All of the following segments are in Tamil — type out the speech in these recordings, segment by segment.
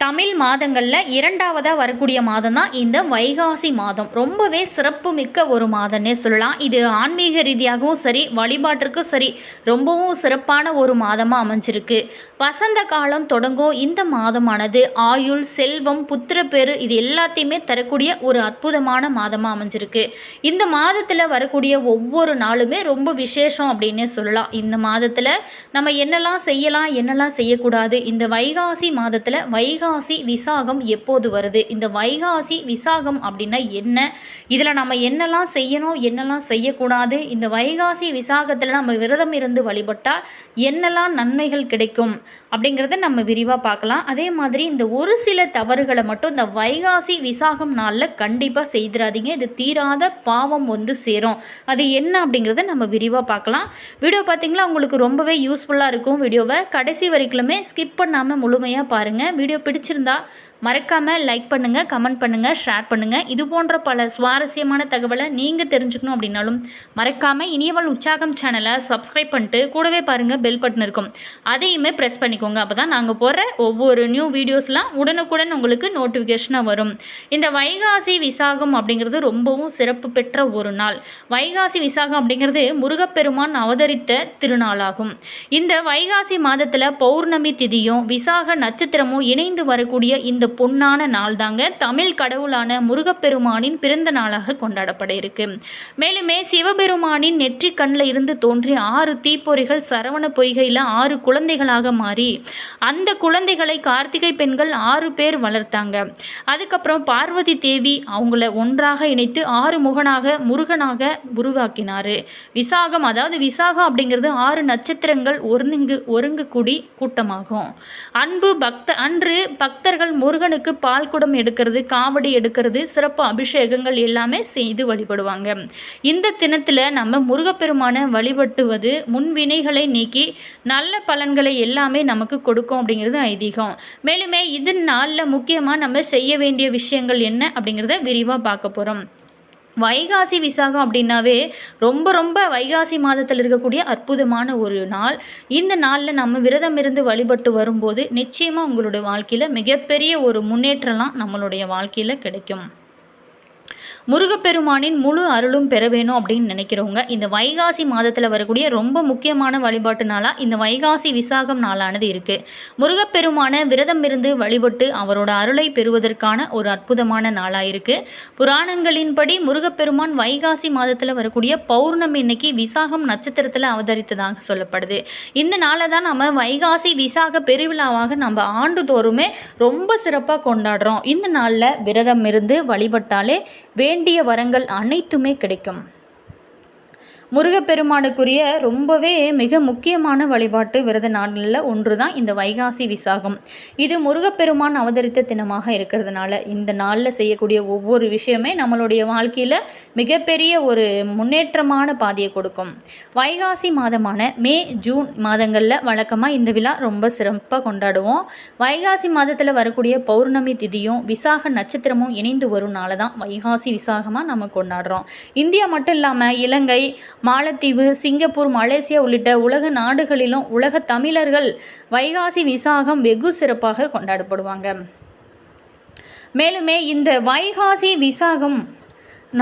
தமிழ் மாதங்களில் இரண்டாவதாக வரக்கூடிய மாதம் தான் இந்த வைகாசி மாதம். ரொம்பவே சிறப்பு மிக்க ஒரு மாதம்னே சொல்லலாம். இது ஆன்மீக ரீதியாகவும் சரி, வழிபாட்டிற்கும் சரி, ரொம்பவும் சிறப்பான ஒரு மாதமாக அமைஞ்சிருக்கு. வசந்த காலம் தொடங்கும் இந்த மாதமானது ஆயுள், செல்வம், புத்திரப்பேறு இது எல்லாத்தையுமே தரக்கூடிய ஒரு அற்புதமான மாதமாக அமைஞ்சிருக்கு. இந்த மாதத்தில் வரக்கூடிய ஒவ்வொரு நாளுமே ரொம்ப விசேஷம் அப்படின்னே சொல்லலாம். இந்த மாதத்தில் நம்ம என்னெல்லாம் செய்யலாம், என்னெல்லாம் செய்யக்கூடாது, இந்த வைகாசி மாதத்தில் வைகாசி விசாகம் எப்போது வருது, இந்த வைகாசி விசாகம் அப்படின்னா என்ன, இதில் நம்ம என்னெல்லாம் செய்யணும், என்னெல்லாம் செய்யக்கூடாது, இந்த வைகாசி விசாகத்தில் நம்ம விரதம் இருந்து வழிபட்டால் என்னெல்லாம் நன்மைகள் கிடைக்கும் அப்படிங்கிறத நம்ம விரிவாக பார்க்கலாம். அதே மாதிரி இந்த ஒரு சில தவறுகளை மட்டும் இந்த வைகாசி விசாகம் நாளில் கண்டிப்பாக செய்திடாதீங்க. இது தீராத பாவம் வந்து சேரும். அது என்ன அப்படிங்கிறத நம்ம விரிவாக பார்க்கலாம். வீடியோ பார்த்தீங்களா, உங்களுக்கு ரொம்பவே யூஸ்ஃபுல்லாக இருக்கும். வீடியோவை கடைசி வரைக்குமே ஸ்கிப் பண்ணாமல் முழுமையாக பாருங்கள். வீடியோ பிடிச்சிருந்தா மறக்காமல் லைக் பண்ணுங்கள், கமெண்ட் பண்ணுங்கள், ஷேர் பண்ணுங்கள். இது போன்ற பல சுவாரஸ்யமான தகவலை நீங்கள் தெரிஞ்சுக்கணும் அப்படின்னாலும் மறக்காமல் இனியவள் உற்சாகம் சேனலை சப்ஸ்கிரைப் பண்ணிட்டு கூடவே பாருங்கள் பெல் பட்டன் இருக்கும், அதையுமே ப்ரெஸ் பண்ணிக்கோங்க. அப்போ தான் நாங்கள் போடுற ஒவ்வொரு நியூ வீடியோஸ்லாம் உடனுக்குடன் உங்களுக்கு நோட்டிஃபிகேஷனாக வரும். இந்த வைகாசி விசாகம் அப்படிங்கிறது ரொம்பவும் சிறப்பு பெற்ற ஒரு நாள். வைகாசி விசாகம் அப்படிங்கிறது முருகப்பெருமான் அவதரித்த திருநாளாகும். இந்த வைகாசி மாதத்தில் பௌர்ணமி திதியும் விசாக நட்சத்திரமும் இணைந்து வரக்கூடிய இந்த பொன்னான நாள் தாங்க தமிழ் கடவுளான முருகப்பெருமானின் பிறந்த நாளாக கொண்டாடப்பட இருக்கு. மேலுமே சிவபெருமானின் நெற்றி கண்ணில் இருந்து தோன்றிய 6 தீப்பொறிகள் சரவண பொய்கையில் 6 குழந்தைகளாக மாறி அந்த குழந்தைகளை கார்த்திகை பெண்கள் 6 பேர் வளர்த்தாங்க. அதுக்கப்புறம் பார்வதி தேவி அவங்கள ஒன்றாக இணைத்து 6 முகனாக முருகனாக உருவாக்கினார். விசாகம், அதாவது விசாகம் அப்படிங்கிறது 6 நட்சத்திரங்கள் ஒருங்கு கூடி கூட்டமாகும். அன்று பக்தர்கள் முருகனுக்கு பால் குடம் எடுக்கிறது, காவடி எடுக்கிறது, சிறப்பு அபிஷேகங்கள் எல்லாமே செய்து வழிபடுவாங்க. இந்த தினத்தில் நம்ம முருகப்பெருமானை வழிபட்டுவது முன்வினைகளை நீக்கி நல்ல பலன்களை எல்லாமே நமக்கு கொடுக்கும் அப்படிங்கிறது ஐதீகம். மேலுமே இது நாளில் முக்கியமாக நம்ம செய்ய வேண்டிய விஷயங்கள் என்ன அப்படிங்கிறத விரிவாக பார்க்க போகிறோம். வைகாசி விசாகம் அப்படின்னாவே ரொம்ப வைகாசி மாதத்தில் இருக்கக்கூடிய அற்புதமான ஒரு நாள். இந்த நாளில் நம்ம விரதம் இருந்து வழிபட்டு வரும்போது நிச்சயமாக உங்களுடைய வாழ்க்கையில் மிகப்பெரிய ஒரு முன்னேற்றம்லாம் நம்மளுடைய வாழ்க்கையில் கிடைக்கும். முருகப்பெருமானின் முழு அருளும் பெற வேணும் அப்படின்னு நினைக்கிறவங்க இந்த வைகாசி மாதத்தில் வரக்கூடிய ரொம்ப முக்கியமான வழிபாட்டு நாளாக இந்த வைகாசி விசாகம் நாளானது இருக்குது. முருகப்பெருமான விரதம் இருந்து வழிபட்டு அவரோட அருளை பெறுவதற்கான ஒரு அற்புதமான நாளாக இருக்குது. புராணங்களின்படி முருகப்பெருமான் வைகாசி மாதத்தில் வரக்கூடிய பௌர்ணமி இன்னைக்கு விசாகம் நட்சத்திரத்தில் அவதரித்ததாக சொல்லப்படுது. இந்த நாளை தான் நம்ம வைகாசி விசாக பெருவிழாவாக நம்ம ஆண்டுதோறுமே ரொம்ப சிறப்பாக கொண்டாடுறோம். இந்த நாளில் விரதம் இருந்து வழிபட்டாலே வேண்டிய வரங்கள் அனைத்துமே கிடைக்கும். முருகப்பெருமானுக்குரிய ரொம்பவே மிக முக்கியமான வழிபாட்டு விரத நாட்களில் ஒன்று தான் இந்த வைகாசி விசாகம். இது முருகப்பெருமான் அவதரித்த தினமாக இருக்கிறதுனால இந்த நாளில் செய்யக்கூடிய ஒவ்வொரு விஷயமே நம்மளுடைய வாழ்க்கையில் மிகப்பெரிய ஒரு முன்னேற்றமான பாதையை கொடுக்கும். வைகாசி மாதமான மே, ஜூன் மாதங்களில் வழக்கமாக இந்த விழா ரொம்ப சிறப்பாக கொண்டாடுவோம். வைகாசி மாதத்தில் வரக்கூடிய பௌர்ணமி திதியும் விசாக நட்சத்திரமும் இணைந்து வரும் நாளை தான் வைகாசி விசாகமாக நம்ம கொண்டாடுறோம். இந்தியா மட்டும் இல்லாமல் இலங்கை, மாலத்தீவு, சிங்கப்பூர், மலேசியா உள்ளிட்ட உலக நாடுகளிலும் உலக தமிழர்கள் வைகாசி விசாகம் வெகு சிறப்பாக கொண்டாடப்படுவாங்க. மேலுமே இந்த வைகாசி விசாகம்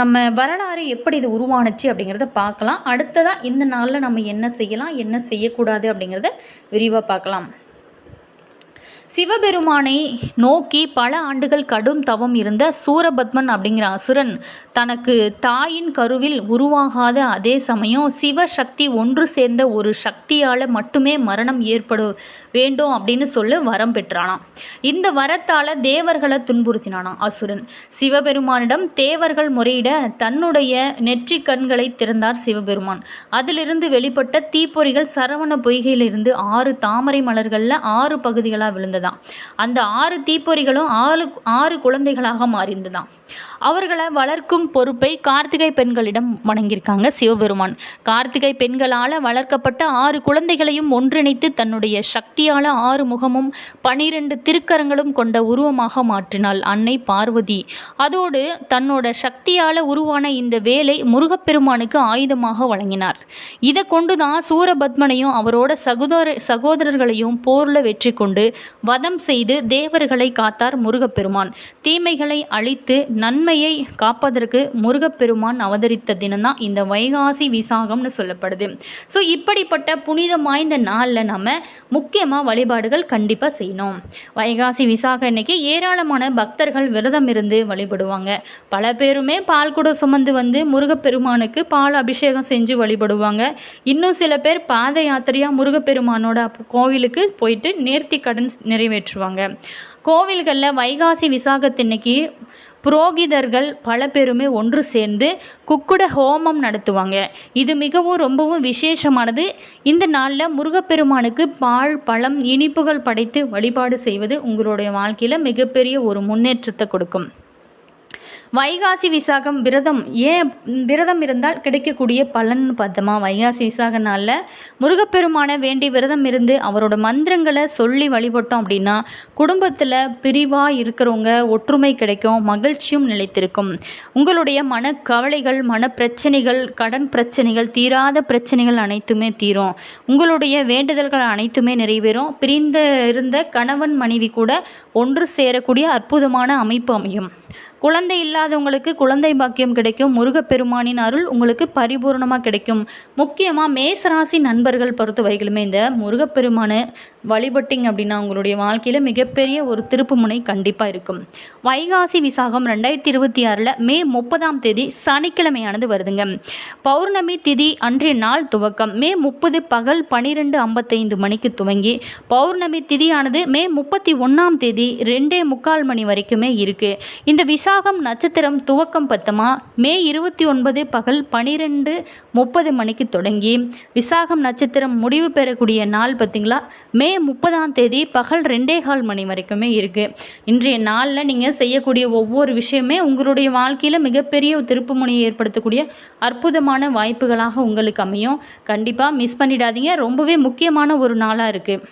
நம்ம வரலாறு எப்படி இது உருவானுச்சு அப்படிங்கிறத பார்க்கலாம். அடுத்ததாக இந்த நாளில் நம்ம என்ன செய்யலாம், என்ன செய்யக்கூடாது அப்படிங்கிறத விரிவாக பார்க்கலாம். சிவபெருமானை நோக்கி பல ஆண்டுகள் கடும் தவம் இருந்த சூரபத்மன் அப்படிங்கிற அசுரன் தனக்கு தாயின் கருவில் உருவாகாத அதே சமயம் சிவசக்தி ஒன்று சேர்ந்த ஒரு சக்தியால் மட்டுமே மரணம் ஏற்பட வேண்டும் அப்படின்னு சொல்லி வரம் பெற்றானாம். இந்த வரத்தால் தேவர்களை துன்புறுத்தினானாம் அசுரன். சிவபெருமானிடம் தேவர்கள் முறையிட தன்னுடைய நெற்றி கண்களை திறந்தார் சிவபெருமான். அதிலிருந்து வெளிப்பட்ட தீப்பொறிகள் சரவண பொய்கையிலிருந்து 6 தாமரை மலர்களில் 6 பகுதிகளாக விழுந்ததாம். அந்த 6 தீப்பொறிகளும் 6 குழந்தைகளாக மாறிந்ததாம். அவர்களை வளர்க்கும் பொறுப்பை கார்த்திகை பெண்களிடம் வணங்கியிருக்காங்க சிவபெருமான். கார்த்திகை பெண்களால் வளர்க்கப்பட்ட 6 குழந்தைகளையும் ஒன்றிணைத்து தன்னுடைய சக்தியால் 6 முகமும் 12 திருக்கரங்களும் கொண்ட உருவமாக மாற்றினாள் அன்னை பார்வதி. அதோடு தன்னோட சக்தியால் உருவான இந்த வேலை முருகப்பெருமானுக்கு ஆயுதமாக வழங்கினார். இதை கொண்டுதான் சூரபத்மனையும் அவரோட சகோதரர்களையும் போரில் வெற்றி கொண்டு வதம் செய்து தேவர்களை காத்தார் முருகப்பெருமான். தீமைகளை அழித்து நன்மையை காப்பதற்கு முருகப்பெருமான் அவதரித்த தினம்தான் இந்த வைகாசி விசாகம்னு சொல்லப்படுது. ஸோ இப்படிப்பட்ட புனிதம் வாய்ந்த நாளில் நம்ம முக்கியமாக வழிபாடுகள் கண்டிப்பாக செய்யணும். வைகாசி விசாக அன்னைக்கு ஏராளமான பக்தர்கள் விரதம் இருந்து வழிபடுவாங்க. பல பேருமே பால் குடம் சுமந்து வந்து முருகப்பெருமானுக்கு பால் அபிஷேகம் செஞ்சு வழிபடுவாங்க. இன்னும் சில பேர் பாத யாத்திரையாக முருகப்பெருமானோட கோவிலுக்கு போயிட்டு நேர்த்தி கடன் நிறைவேற்றுவாங்க. கோவில்களில் வைகாசி விசாகத்தன்னைக்கு புரோகிதர்கள் பல பேருமே ஒன்று சேர்ந்து குக்குட ஹோமம் நடத்துவாங்க. இது மிகவும் ரொம்பவும் விசேஷமானது. இந்த நாளில் முருகப்பெருமானுக்கு பால் பழம் இனிப்புகள் படைத்து வழிபாடு செய்வது உங்களுடைய வாழ்க்கையில் மிகப்பெரிய ஒரு முன்னேற்றத்தை கொடுக்கும். வைகாசி விசாகம் விரதம் இருந்தால் கிடைக்கக்கூடிய பலன் பார்த்தோமா? வைகாசி விசாக நாளில் முருகப்பெருமானை வேண்டி விரதம் இருந்து அவரோட மந்திரங்களை சொல்லி வழிபட்டோம் அப்படின்னா குடும்பத்தில் பிரிவாக இருக்கிறவங்க ஒற்றுமை கிடைக்கும், மகிழ்ச்சியும் நிலைத்திருக்கும். உங்களுடைய மனக்கவலைகள், மனப்பிரச்சனைகள், கடன் பிரச்சனைகள், தீராத பிரச்சனைகள் அனைத்துமே தீரும். உங்களுடைய வேண்டுதல்கள் அனைத்துமே நிறைவேறும். பிரிந்து இருந்த கணவன் மனைவி கூட ஒன்று சேரக்கூடிய அற்புதமான அமைப்பு அமையும். குழந்தை இல்லாதவங்களுக்கு குழந்தை பாக்கியம் கிடைக்கும். முருகப்பெருமானின் அருள் உங்களுக்கு பரிபூர்ணமாக கிடைக்கும். முக்கியமாக மேசராசி நண்பர்கள் பொறுத்த வரைக்குமே இந்த முருகப்பெருமானை வழிபட்டிங்க அப்படின்னா உங்களுடைய வாழ்க்கையில் மிகப்பெரிய ஒரு திருப்புமுனை கண்டிப்பாக இருக்கும். வைகாசி விசாகம் 2026 மே 30 சனிக்கிழமையானது வருதுங்க. பௌர்ணமி திதி அன்றைய நாள் துவக்கம் மே 30 பகல் 12:55 மணிக்கு துவங்கி பௌர்ணமி திதியானது மே 31 2:45 மணி வரைக்குமே இருக்குது. இந்த விசாகம் நட்சத்திரம் துவக்கம் பத்தமா மே 29 பகல் 12:30 மணிக்கு தொடங்கி விசாகம் நட்சத்திரம் முடிவு பெறக்கூடிய நாள் பார்த்திங்களா மே 30 பகல் 2:15 மணி வரைக்குமே இருக்குது. இன்றைய நாளில் நீங்கள் செய்யக்கூடிய ஒவ்வொரு விஷயமே உங்களுடைய வாழ்க்கையில் மிகப்பெரிய திருப்புமுனையை ஏற்படுத்தக்கூடிய அற்புதமான வாய்ப்புகளாக உங்களுக்கு அமையும். கண்டிப்பாக மிஸ் பண்ணிடாதீங்க. ரொம்பவே முக்கியமான ஒரு நாளாக இருக்குது.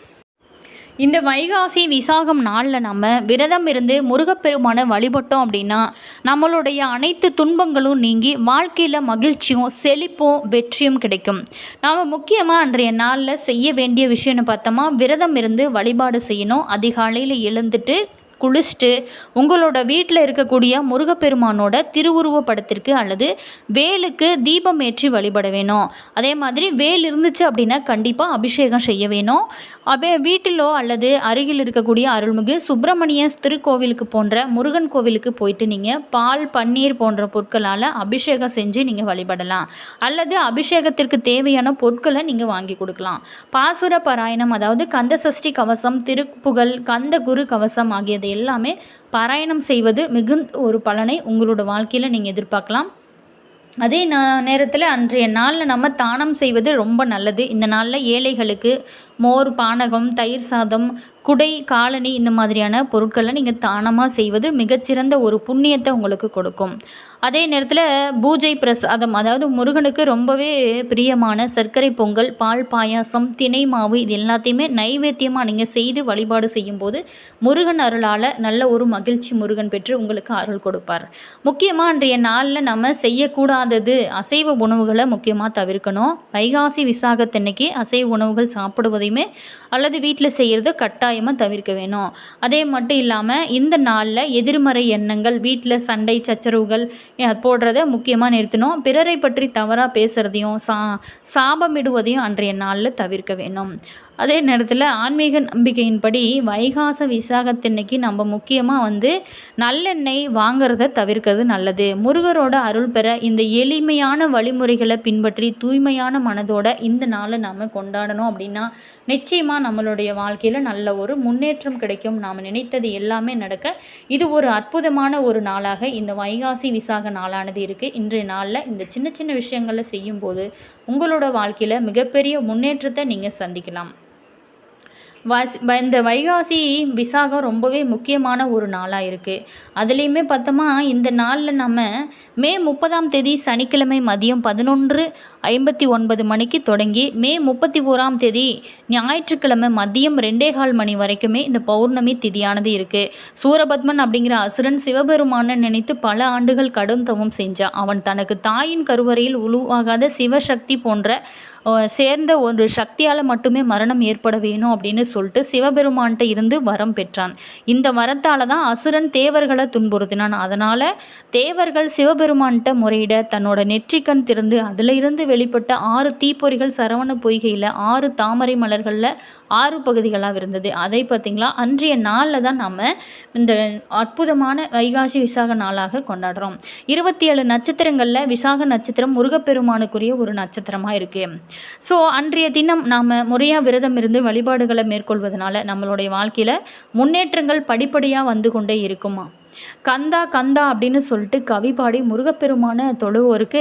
இந்த வைகாசி விசாகம் நாளில் நம்ம விரதம் இருந்து முருகப்பெருமானை வழிபட்டோம் அப்படின்னா நம்மளுடைய அனைத்து துன்பங்களும் நீங்கி வாழ்க்கையில் மகிழ்ச்சியும் செழிப்பும் வெற்றியும் கிடைக்கும். நாம் முக்கியமாக அன்றைய நாளில் செய்ய வேண்டிய விஷயம்னு பார்த்தோமா, விரதம் இருந்து வழிபாடு செய்யணும். அதிகாலையில் எழுந்துட்டு குளிச்சுட்டு உங்களோட வீட்டில் இருக்கக்கூடிய முருகப்பெருமானோட திருவுருவ படத்திற்கு அல்லது வேலுக்கு தீபம் ஏற்றி வழிபட வேணும். அதே மாதிரி வேல் இருந்துச்சு அப்படின்னா கண்டிப்பாக அபிஷேகம் செய்ய வேணும். வீட்டிலோ அல்லது அருகில் இருக்கக்கூடிய அருள்மிகு சுப்பிரமணிய திருக்கோவிலுக்கு போன்ற முருகன் கோவிலுக்கு போயிட்டு நீங்கள் பால் பன்னீர் போன்ற பொருட்களால் அபிஷேகம் செஞ்சு நீங்கள் வழிபடலாம். அல்லது அபிஷேகத்திற்கு தேவையான பொருட்களை நீங்கள் வாங்கி கொடுக்கலாம். பாசுர பாராயணம், அதாவது கந்த சஷ்டி கவசம், திருப்புகழ், கந்த குரு கவசம் ஆகியது எல்லாமே பாராயணம் செய்வது மிகுந்த ஒரு பலனை உங்களோட வாழ்க்கையில் நீங்கள் எதிர்பார்க்கலாம். அதே நேரத்தில் அன்றைய நாளில் நம்ம தானம் செய்வது ரொம்ப நல்லது. இந்த நாளில் ஏழைகளுக்கு மோர், பானகம், தயிர் சாதம், குடை, காலணி இந்த மாதிரியான பொருட்களை நீங்கள் தானமாக செய்வது மிகச்சிறந்த ஒரு புண்ணியத்தை உங்களுக்கு கொடுக்கும். அதே நேரத்தில் பூஜை பிரசாதம், அதாவது முருகனுக்கு ரொம்பவே பிரியமான சர்க்கரை பொங்கல், பால் பாயாசம், திணை மாவு இது எல்லாத்தையுமே நைவேத்தியமாக நீங்கள் செய்து வழிபாடு செய்யும்போது முருகன் அருளால் நல்ல ஒரு மகிழ்ச்சி முருகன் பெற்று உங்களுக்கு அருள் கொடுப்பார். முக்கியமாக அன்றைய நாளில் நம்ம செய்யக்கூடாதது அசைவ உணவுகளை முக்கியமாக தவிர்க்கணும். வைகாசி விசாகத்தன்னைக்கு அசைவ உணவுகள் சாப்பிடுவதையுமே அல்லது வீட்டில் செய்கிறது கட்டாயமாக தவிர்க்க வேணும். அதே மட்டும் இல்லாமல் இந்த நாளில் எதிர்மறை எண்ணங்கள், வீட்டில் சண்டை சச்சரவுகள் போடுறத முக்கியமாக நிறுத்தணும். பிறரை பற்றி தவறாக பேசுகிறதையும் சாபமிடுவதையும் அன்றைய நாளில் தவிர்க்க வேணும். அதே நேரத்தில் ஆன்மீக நம்பிக்கையின்படி வைகாச விசாகத்தன்னைக்கு நம்ம முக்கியமாக நல்லெண்ணெய் வாங்கிறத தவிர்க்கிறது நல்லது. முருகரோட அருள் பெற இந்த எளிமையான வழிமுறைகளை பின்பற்றி தூய்மையான மனதோட இந்த நாளை நாம் கொண்டாடணும் அப்படின்னா நிச்சயமாக நம்மளுடைய வாழ்க்கையில் நல்ல ஒரு முன்னேற்றம் கிடைக்கும். நாம் நினைத்தது எல்லாமே நடக்க இது ஒரு அற்புதமான ஒரு நாளாக இந்த வைகாசி விசாக நாளானது இருக்குது. இன்றைய நாளில் இந்த சின்ன சின்ன விஷயங்களை செய்யும்போது உங்களோட வாழ்க்கையில் மிகப்பெரிய முன்னேற்றத்தை நீங்கள் சந்திக்கலாம். இந்த வைகாசி விசாகம் ரொம்பவே முக்கியமான ஒரு நாளாக இருக்குது. அதுலேயுமே பார்த்தோமா இந்த நாளில் நம்ம மே 30 சனிக்கிழமை மதியம் 11:59 மணிக்கு தொடங்கி மே 31 ஞாயிற்றுக்கிழமை மதியம் 2:15 மணி வரைக்குமே இந்த பௌர்ணமி திதியானது இருக்குது. சூரபத்மன் அப்படிங்கிற அசுரன் சிவபெருமானை நினைத்து பல ஆண்டுகள் கடும் தவம் செஞ்சான். அவன் தனக்கு தாயின் கருவறையில் உருவாகாத சிவசக்தி போன்ற சேர்ந்த ஒரு சக்தியால் மட்டுமே மரணம் ஏற்பட வேணும் அப்படின்னு சொல்லிட்டு சிவபெருமான்கிட்ட இருந்து வரம் பெற்றான். இந்த வரத்தால் தான் அசுரன் தேவர்களை துன்புறுத்தினான். அதனால் தேவர்கள் சிவபெருமான்கிட்ட முறையிட தன்னோட நெற்றிக்கண் திறந்து அதில் இருந்து வெளிப்பட்ட 6 தீப்பொறிகள் சரவண பொய்கையில் 6 தாமரை மலர்களில் 6 பகுதிகளாக இருந்தது. அதை பார்த்திங்களா, அன்றைய நாளில் தான் நம்ம இந்த அற்புதமான வைகாசி விசாக நாளாக கொண்டாடுறோம். 27 நட்சத்திரங்களில் விசாக நட்சத்திரம் முருகப்பெருமானுக்குரிய ஒரு நட்சத்திரமாக இருக்குது. ஸோ அன்றைய தினம் நாம் முறையாக விரதம் இருந்து வழிபாடுகளை மேற்கொள்வதனால நம்மளுடைய வாழ்க்கையில் முன்னேற்றங்கள் படிப்படியாக வந்து கொண்டே இருக்குமா. கந்தா கந்தா அப்படின்னு சொல்லிட்டு கவி பாடி முருகப்பெருமான தொழுவோருக்கு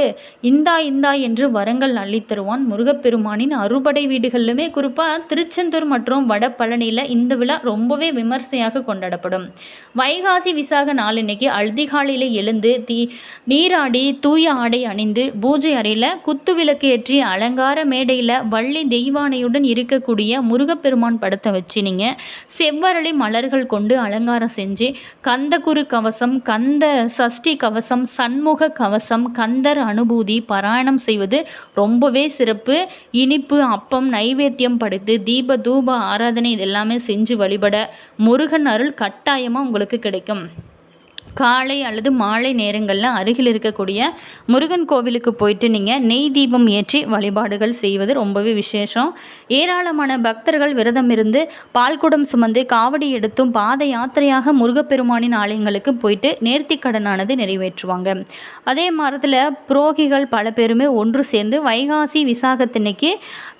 இந்தா இந்தா என்று வரங்கள் அள்ளித்தருவான். முருகப்பெருமானின் அறுபடை வீடுகளிலுமே குறிப்பாக திருச்செந்தூர் மற்றும் வட பழனியில் இந்த விழா ரொம்பவே விமர்சையாக கொண்டாடப்படும். வைகாசி விசாக நாளன்னைக்கு அதிகாலையில் எழுந்து நீராடி தூய ஆடை அணிந்து பூஜை அறையில் குத்து விளக்கு ஏற்றி அலங்கார மேடையில் வள்ளி தெய்வானையுடன் இருக்கக்கூடிய முருகப்பெருமான் படத்தை வச்சு நீங்கள் செவ்வரளி மலர்கள் கொண்டு அலங்காரம் செஞ்சு கந்தகுரு கவசம், கந்த சஷ்டி கவசம், சண்முக கவசம், கந்தர் அனுபூதி பாராயணம் செய்வது ரொம்பவே சிறப்பு. இனிப்பு, அப்பம், நைவேத்தியம் படைத்து தீப தூப ஆராதனை இதெல்லாமே செஞ்சு வழிபட முருகன் அருள் கட்டாயமாக உங்களுக்கு கிடைக்கும். காலை அல்லது மாலை நேரங்களில் அருகில் இருக்கக்கூடிய முருகன் கோவிலுக்கு போயிட்டு நீங்கள் நெய் தீபம் ஏற்றி வழிபாடுகள் செய்வது ரொம்பவே விசேஷம். ஏராளமான பக்தர்கள் விரதம் இருந்து பால்குடம் சுமந்து காவடி எடுத்தும் பாத யாத்திரையாக முருகப்பெருமானின் ஆலயங்களுக்கு போயிட்டு நேர்த்திக்கடனானது நிறைவேற்றுவாங்க. அதே மரத்தில் புரோகிகள் பல பேருமே ஒன்று சேர்ந்து வைகாசி விசாகத்தினைக்கு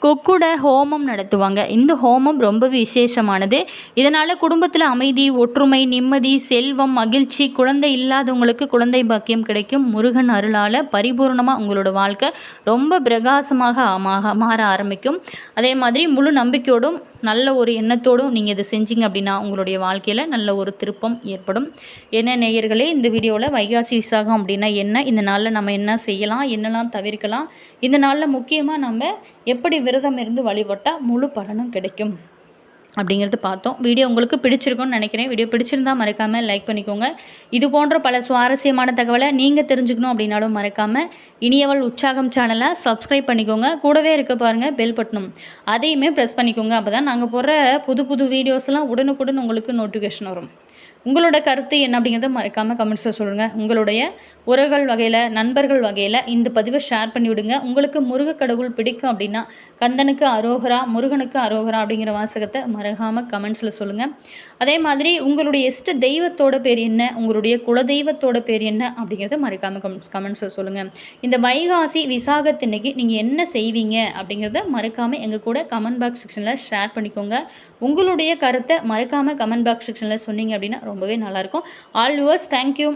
கொக்குட ஹோமம் நடத்துவாங்க. இந்த ஹோமம் ரொம்ப விசேஷமானது. இதனால் குடும்பத்தில் அமைதி, ஒற்றுமை, நிம்மதி, செல்வம், மகிழ்ச்சி, குழந்தை இல்லாதவங்களுக்கு குழந்தை பாக்கியம் கிடைக்கும். முருகன் அருளால் பரிபூர்ணமாக உங்களோட வாழ்க்கை ரொம்ப பிரகாசமாக மாற ஆரம்பிக்கும். அதே மாதிரி முழு நம்பிக்கையோடும் நல்ல ஒரு எண்ணத்தோடும் நீங்கள் இதை செஞ்சீங்க அப்படின்னா உங்களுடைய வாழ்க்கையில் நல்ல ஒரு திருப்பம் ஏற்படும். என்ன நேயர்களே, இந்த வீடியோவில் வைகாசி விசாகம் அப்படின்னா என்ன, இந்த நாளில் நம்ம என்ன செய்யலாம், என்னெல்லாம் தவிர்க்கலாம், இந்த நாளில் முக்கியமாக நம்ம எப்படி விரதம் இருந்து வழிபட்டால் முழு பலனும் கிடைக்கும் அப்படிங்கிறது பார்த்தோம். வீடியோ உங்களுக்கு பிடிச்சிருக்கும்னு நினைக்கிறேன். வீடியோ பிடிச்சிருந்தால் மறக்காமல் லைக் பண்ணிக்கோங்க. இது போன்ற பல சுவாரஸ்யமான தகவலை நீங்கள் தெரிஞ்சுக்கணும் அப்படின்னாலும் மறக்காமல் இனியவள் உற்சாகம் சேனலை சப்ஸ்கிரைப் பண்ணிக்கோங்க. கூடவே இருக்க பாருங்கள் பெல் பட்டனும், அதையுமே ப்ரெஸ் பண்ணிக்கோங்க. அப்போ தான் நாங்கள் போடுற புது வீடியோஸ்லாம் உடனுக்குடன் உங்களுக்கு நோட்டிஃபிகேஷன் வரும். உங்களோட கருத்து என்ன அப்படிங்கிறத மறக்காமல் கமெண்ட்ஸில் சொல்லுங்கள். உங்களுடைய உறவுகள் வகையில், நண்பர்கள் வகையில் இந்த பதிவை ஷேர் பண்ணி விடுங்க. உங்களுக்கு முருக கடவுள் பிடிக்கும் அப்படின்னா கந்தனுக்கு அரோகரா, முருகனுக்கு அரோகரா அப்படிங்கிற வாசகத்தை மறக்காமல் கமெண்ட்ஸில் சொல்லுங்கள். அதே மாதிரி உங்களுடைய இஷ்ட தெய்வத்தோட பேர் என்ன, உங்களுடைய குலதெய்வத்தோட பேர் என்ன அப்படிங்கிறத மறக்காமல் கமெண்ட்ஸில் சொல்லுங்கள். இந்த வைகாசி விசாகத்தின்னைக்கு நீங்கள் என்ன செய்வீங்க அப்படிங்கிறத மறக்காமல் எங்கள் கூட கமெண்ட் பாக்ஸ் செக்ஷனில் ஷேர் பண்ணிக்கோங்க. உங்களுடைய கருத்தை மறக்காமல் கமெண்ட் பாக்ஸ் செக்ஷனில் சொன்னீங்க அப்படின்னா ரொம்பவே நல்லாயிருக்கும். All yours, thank you.